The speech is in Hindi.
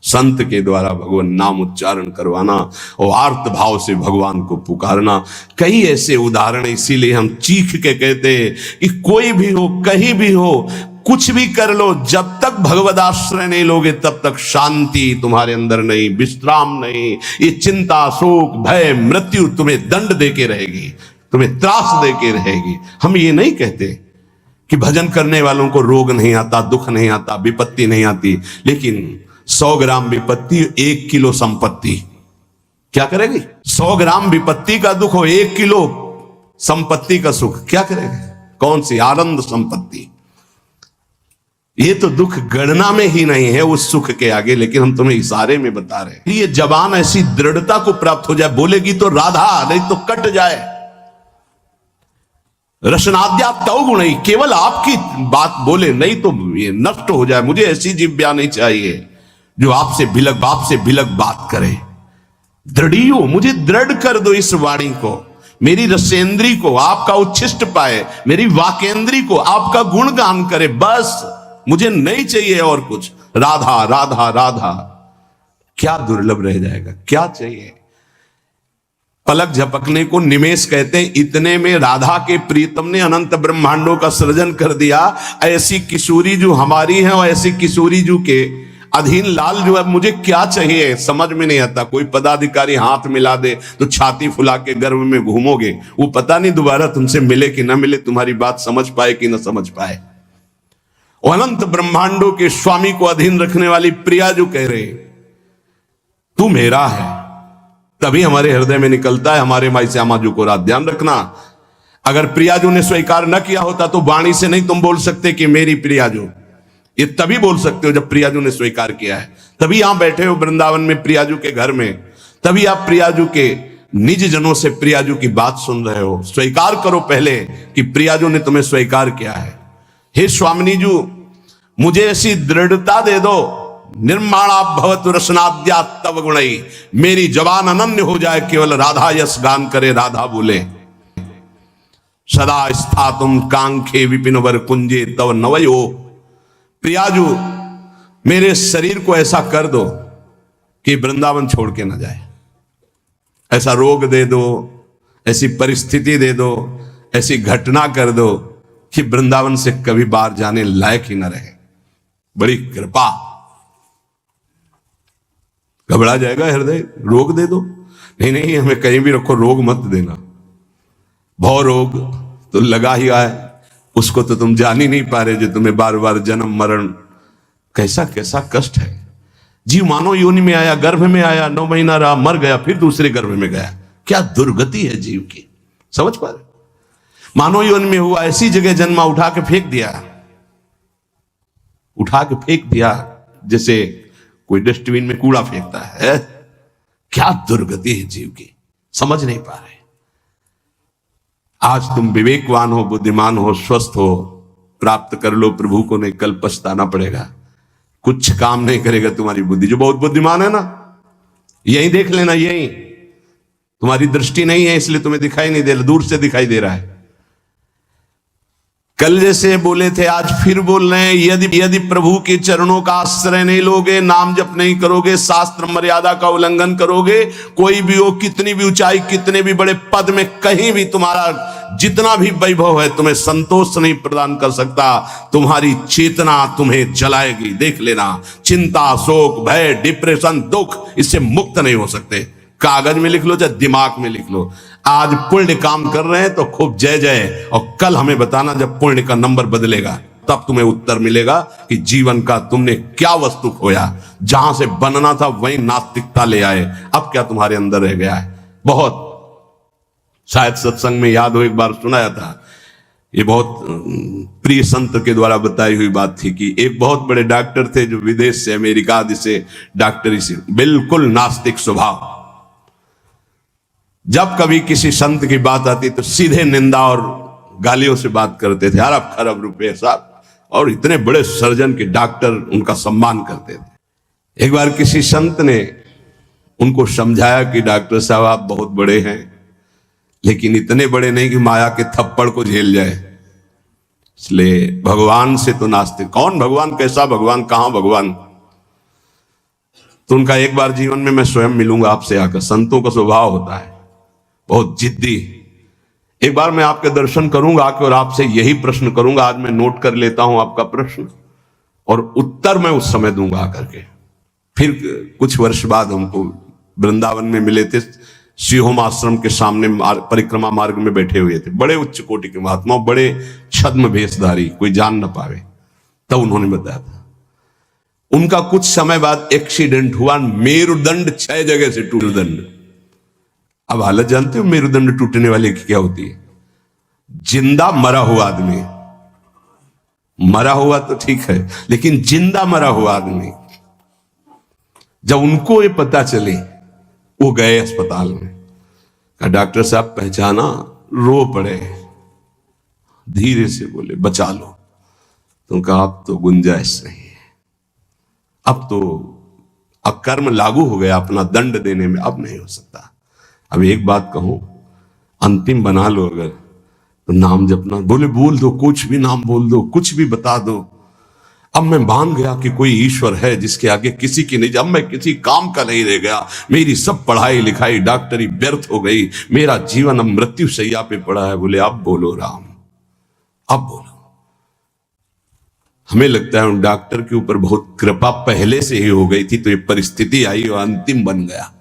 संत के द्वारा भगवान नाम उच्चारण करवाना और आर्त भाव से भगवान को पुकारना। कई ऐसे उदाहरण, इसीलिए हम चीख के कहते हैं कि कोई भी हो, कहीं भी हो, कुछ भी कर लो, जब तक भगवद आश्रय नहीं लोगे तब तक शांति तुम्हारे अंदर नहीं, विश्राम नहीं। ये चिंता, शोक, भय, मृत्यु तुम्हें दंड देके रहेगी, तुम्हें त्रास देके रहेगी। हम ये नहीं कहते कि भजन करने वालों को रोग नहीं आता, दुख नहीं आता, विपत्ति नहीं आती, लेकिन 100 ग्राम विपत्ति 1 किलो संपत्ति क्या करेगी? 100 ग्राम विपत्ति का दुख हो, 1 किलो संपत्ति का सुख क्या करेगी? कौन सी आनंद संपत्ति? ये तो दुख गणना में ही नहीं है उस सुख के आगे, लेकिन हम तुम्हें इशारे में बता रहे हैं। ये जबान ऐसी दृढ़ता को प्राप्त हो जाए, बोलेगी तो राधा, नहीं तो कट जाए। रसनाद्या तव गुण, केवल आपकी बात बोले, नहीं तो ये नष्ट हो जाए। मुझे ऐसी जिह्वा नहीं चाहिए जो आपसे भिलक बात करे। दृढ़ियो, मुझे दृढ़ कर दो इस वाणी को, मेरी रसेंद्री को आपका उच्छिष्ट पाए, मेरी वाकेंद्री को आपका गुणगान करे, बस मुझे नहीं चाहिए और कुछ। राधा राधा राधा, क्या दुर्लभ रह जाएगा, क्या चाहिए? पलक झपकने को निमेष कहते हैं। इतने में राधा के प्रीतम ने अनंत ब्रह्मांडों का सृजन कर दिया। ऐसी किशोरी जो हमारी है और ऐसी किशोरी जो के अधीन लाल जो है, मुझे क्या चाहिए समझ में नहीं आता। कोई पदाधिकारी हाथ मिला दे तो छाती फुला के गर्भ में घूमोगे, वो पता नहीं दोबारा तुमसे मिले कि ना मिले, तुम्हारी बात समझ पाए कि ना समझ पाए। अनंत ब्रह्मांडों के स्वामी को अधीन रखने वाली प्रिया जो कह रहे तू मेरा है, तभी हमारे हृदय में निकलता है हमारे माई श्यामा जी को रात। ध्यान रखना, अगर प्रियाजू ने स्वीकार न किया होता तो वाणी से नहीं तुम बोल सकते कि मेरी प्रियाजू। ये तभी बोल सकते हो जब प्रियाजू ने स्वीकार किया है। तभी यहां बैठे हो वृंदावन में प्रियाजू के घर में, तभी आप प्रियाजू के निज जनों से प्रियाजू की बात सुन रहे हो। स्वीकार करो पहले कि प्रियाजू ने तुम्हें स्वीकार किया है। हे स्वामिनी जू, मुझे ऐसी दृढ़ता दे दो, निर्माणा भवतु रसनाद्या तव गुणई, मेरी जबान अनन्य हो जाए, केवल राधा यश गान करे, राधा बोले। सदा स्थातुम कांखे विपिन वर कुंजे तव नवयो, प्रियाजू मेरे शरीर को ऐसा कर दो कि वृंदावन छोड़ के ना जाए। ऐसा रोग दे दो, ऐसी परिस्थिति दे दो, ऐसी घटना कर दो कि वृंदावन से कभी बाहर जाने लायक ही ना रहे। बड़ी कृपा। घबरा जाएगा हृदय, रोग दे दो। नहीं नहीं, हमें कहीं भी रखो, रोग मत देना। भव रोग तो लगा ही है, उसको तो तुम जान ही नहीं पा रहे, जो तुम्हें बार बार जन्म मरण, कैसा कैसा कष्ट है। जीव मानव योनि में आया, गर्भ में आया, 9 महीना रहा, मर गया, फिर दूसरे गर्भ में गया। क्या दुर्गति है जीव की, समझ पा रहे? मानव योनि में हुआ, ऐसी जगह जन्मा, उठा के फेंक दिया, उठा के फेंक दिया, जैसे कोई डस्टबिन में कूड़ा फेंकता है। क्या दुर्गति है जीव की, समझ नहीं पा रहे। आज तुम विवेकवान हो, बुद्धिमान हो, स्वस्थ हो, प्राप्त कर लो प्रभु को, नहीं कल पछताना पड़ेगा। कुछ काम नहीं करेगा तुम्हारी बुद्धि। जो बहुत बुद्धिमान है ना, यही देख लेना, यही तुम्हारी दृष्टि नहीं है इसलिए तुम्हें दिखाई नहीं दे रहा, दूर से दिखाई दे रहा है। कल जैसे बोले थे आज फिर बोल रहे हैं, यदि प्रभु के चरणों का आश्रय नहीं लोगे, नाम जप नहीं करोगे, शास्त्र मर्यादा का उल्लंघन करोगे, कोई भी हो, कितनी भी ऊंचाई, कितने भी बड़े पद में, कहीं भी तुम्हारा जितना भी वैभव है, तुम्हें संतोष नहीं प्रदान कर सकता। तुम्हारी चेतना तुम्हें जलाएगी। देख लेना, चिंता, शोक, भय, डिप्रेशन, दुख, इससे मुक्त नहीं हो सकते। कागज में लिख लो चाहे दिमाग में लिख लो। आज पुण्य काम कर रहे हैं तो खूब जय जय, और कल हमें बताना जब पुण्य का नंबर बदलेगा, तब तुम्हें उत्तर मिलेगा कि जीवन का तुमने क्या वस्तु खोया। जहां से बनना था वहीं नास्तिकता ले आए, अब क्या तुम्हारे अंदर रह गया है। बहुत, शायद सत्संग में याद हो, एक बार सुनाया था, ये बहुत प्रिय संत के द्वारा बताई हुई बात थी कि एक बहुत बड़े डॉक्टर थे जो विदेश से, अमेरिका आदि से डॉक्टरी से, बिल्कुल नास्तिक स्वभाव। जब कभी किसी संत की बात आती तो सीधे निंदा और गालियों से बात करते थे, अरब खरब रुपए साहब, और इतने बड़े सर्जन के डॉक्टर उनका सम्मान करते थे। एक बार किसी संत ने उनको समझाया कि डॉक्टर साहब आप बहुत बड़े हैं, लेकिन इतने बड़े नहीं कि माया के थप्पड़ को झेल जाए, इसलिए भगवान से तो नास्तिक। कौन भगवान, कैसा भगवान, कहां भगवान? तो उनका एक बार जीवन में मैं स्वयं मिलूंगा आपसे आकर। संतों का स्वभाव होता है बहुत जिद्दी। एक बार मैं आपके दर्शन करूंगा आके और आपसे यही प्रश्न करूंगा। आज मैं नोट कर लेता हूं आपका प्रश्न और उत्तर मैं उस समय दूंगा आकर के। फिर कुछ वर्ष बाद हमको वृंदावन में मिले थे, शिहोम आश्रम के सामने परिक्रमा मार्ग में बैठे हुए थे, बड़े उच्च कोटि के महात्मा, बड़े छद्म भेषधारी, कोई जान न पावे। तब उन्होंने बताया था उनका कुछ समय बाद एक्सीडेंट हुआ, मेरुदंड 6 जगह से टूट। मेरुदंड, अब हालत जानते हो मेरुदंड टूटने वाले की क्या होती है? जिंदा मरा हुआ आदमी, मरा हुआ तो ठीक है, लेकिन जिंदा मरा हुआ आदमी, जब उनको ये पता चले वो गए अस्पताल में। कहा डॉक्टर साहब पहचाना? रो पड़े, धीरे से बोले बचा लो। तो कहा अब तो गुंजाइश नहीं है, अब तो अकर्म लागू हो गया, अपना दंड देने में अब नहीं हो सकता। अब एक बात कहूं, अंतिम बना लो अगर तो नाम जपना। बोले बोल दो, कुछ भी नाम बोल दो, कुछ भी बता दो। अब मैं मान गया कि कोई ईश्वर है जिसके आगे किसी की नहीं। अब मैं किसी काम का नहीं रह गया, मेरी सब पढ़ाई लिखाई डॉक्टरी व्यर्थ हो गई, मेरा जीवन अब मृत्यु शैया पे पड़ा है। बोले अब बोलो राम, अब बोलो। हमें लगता है उन डॉक्टर के ऊपर बहुत कृपा पहले से ही हो गई थी, तो ये परिस्थिति आई और अंतिम बन गया।